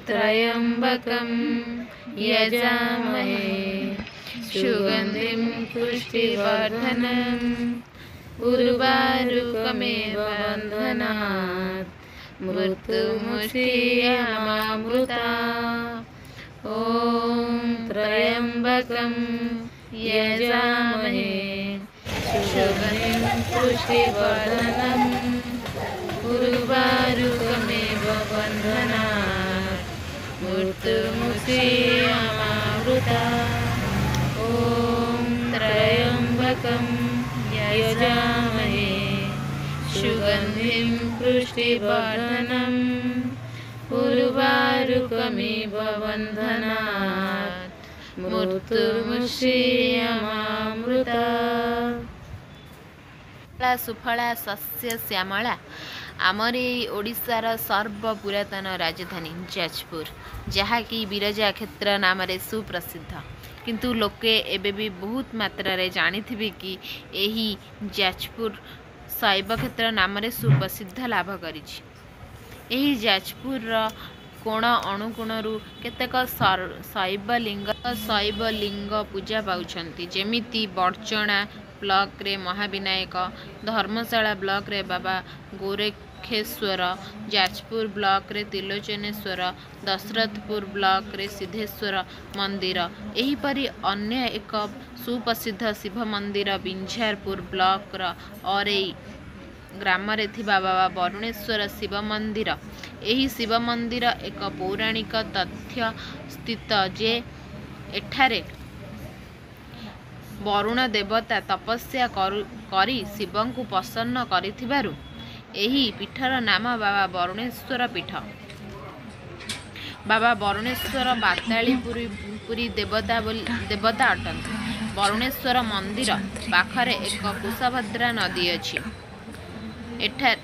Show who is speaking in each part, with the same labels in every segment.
Speaker 1: त्र्यम्बकं यजामहे सुगन्धिं पुष्टिवर्धनम् उर्वारुकमेव बन्धनात् मृत्युमुक्षीयमामृता। ॐ त्र्यम्बकं यजामहे सुगन्धिं पुष्टिवर्धनम् उर्वारुकमेव बन्धनात् मृत्युमुक्षीयमामृता। ॐ त्र्यम्बकं यजामहे सुगन्धिं पुष्टिवर्धनम् उर्वारुकमेव बन्धनात् मृत्युमुक्षीयमामृता। सुफला शस्य श्यामला आमर ओडिशार सर्वपुरातन राजधानी जाजपुर जहाँकि विरजा क्षेत्र नाम सुप्रसिद्ध किंतु लोके एबे भी बहुत मात्रा रे जानी थी कि यही जाजपुर शैव क्षेत्र नाम सुप्रसिद्ध लाभ करी। जाजपुर कोण अणुकोणु केतेक शैवलिंग पूजा पाउछंती जेमिति बड़चणा ब्लॉक रे महाविनायक, धर्मशाला ब्लॉक रे बाबा गोरखेश्वर, जाजपुर ब्लॉक रे त्रिलोचनेश्वर, दशरथपुर ब्लॉक रे सिद्धेश्वर मंदिर। एहीपरि अन्य एक सुप्रसिद्ध शिव मंदिर बिंझारपुर ब्लॉक औरई ग्राम रे थिबा बाबा वरुणेश्वर शिव मंदिर। एही शिव मंदिर एक पौराणिक तथ्य स्थित जे एठारे वरुण देवता तपस्या करी शिवं को प्रसन्न करिथिबारु एही पीठर नाम बाबा वरुणेश्वर पीठ। बाबा वरुणेश्वर बातालीपुरी देवता अटंती। वरुणेश्वर मंदिर पाखरे एक कुशभद्रा नदी अछि। एठार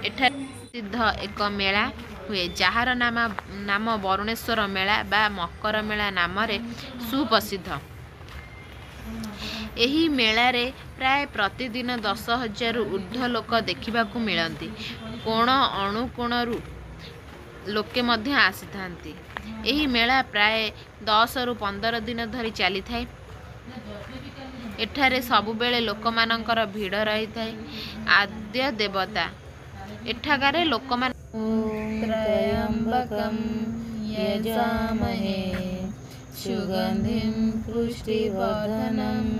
Speaker 1: प्रसिद्ध एक मेला हुए जार नाम वरुणेश्वर मेला बा मकर मेला नाम सुप्रसिद्ध। एही मेलारे प्राय प्रतिदिन 10,000 ऊर्ध्व लोक देखा मिलती। कोण अणुकोणु लोके मध्य आसी थांती। एही मेला प्राय 10 रु 15 दिन धरी चली थाए। एठारे सबुबेले लोकमानंकर भीड़ रही थाए। आद्य देवता एठाकारे लोकमान त्र्यम्बकं यजामहे सुगन्धिं पुष्टिवर्धनम्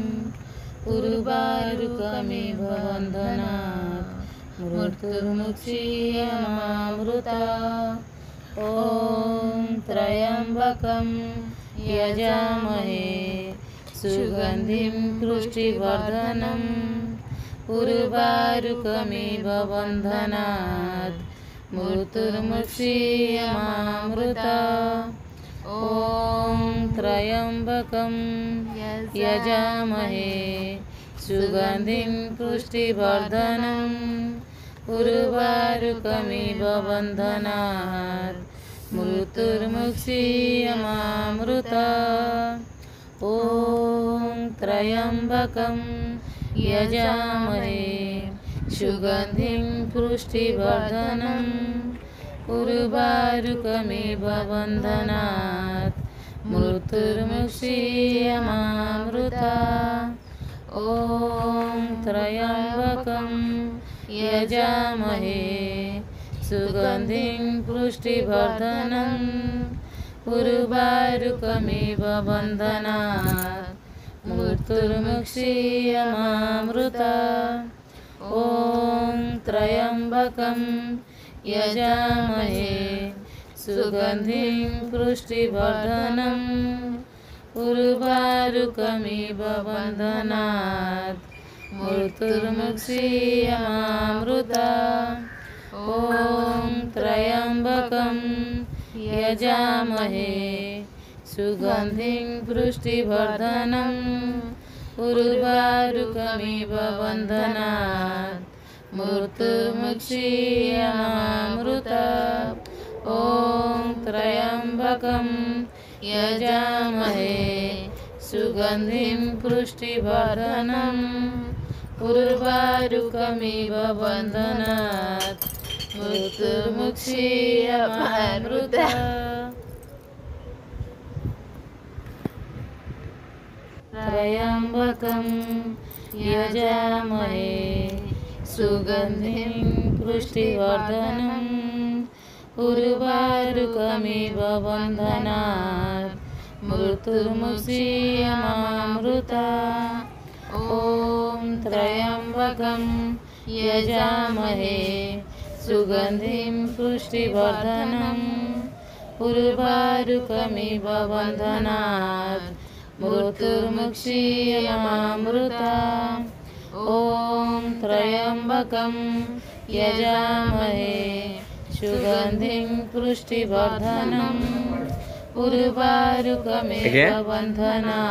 Speaker 1: उर्वारुकमेव बन्धनात् मृत्युमुक्षीयमामृता। ॐ त्र्यम्बकं यजामहे सुगन्धिं पुष्टिवर्धनम् उर्वारुकमेव बन्धनात् मृत्युमुक्षीयमामृता। ॐ त्र्यम्बकं यजामहे सुगन्धिं पुष्टिवर्धनम् उर्वारुकमेव बन्धनात् मृत्युमुक्षीयमामृता। ॐ त्र्यम्बकं यजामहे सुगन्धिं पुष्टिवर्धनम् उर्वारुकमेव बन्धनात् मृत्युमुक्षीयमामृता। ॐ त्र्यम्बकं यजामहे सुगन्धिं पुष्टिवर्धनम् उर्वारुकमेव बन्धनात् मृत्युमुक्षीयमामृता। ॐ त्र्यम्बकं यजामहे सुगन्धिं पुष्टिवर्धनम् उर्वारुकमेव बन्धनात् मृत्युमुक्षीयमामृता। ॐ त्र्यम्बकं यजामहे सुगन्धिं पुष्टिवर्धनम् उर्वारुकमेव बन्धनात् मृत्युमुक्षीयमामृता। ॐ त्र्यम्बकं यजामहे सुगन्धिं पुष्टिवर्धनम् उर्वारुकमेव बन्धनात् मृत्युर्मुक्षीयमामृता त्र्यम्बकं यजामहे सुगन्धिं पुष्टिवर्धनम् उर्वारुकमिव बन्धनात् मृत्युर्मुक्षीयमामृता ॐ त्र्यम्बकं यजामहे सुगन्धिं पुष्टिवर्धनम् उर्वारुकमिव बन्धनात् मृत्युर्मुक्षीयमामृता ॐ त्र्यम्बकं यजामहे सुगन्धिं पुष्टिवर्धनम् उर्वारुकमिव बन्धनात्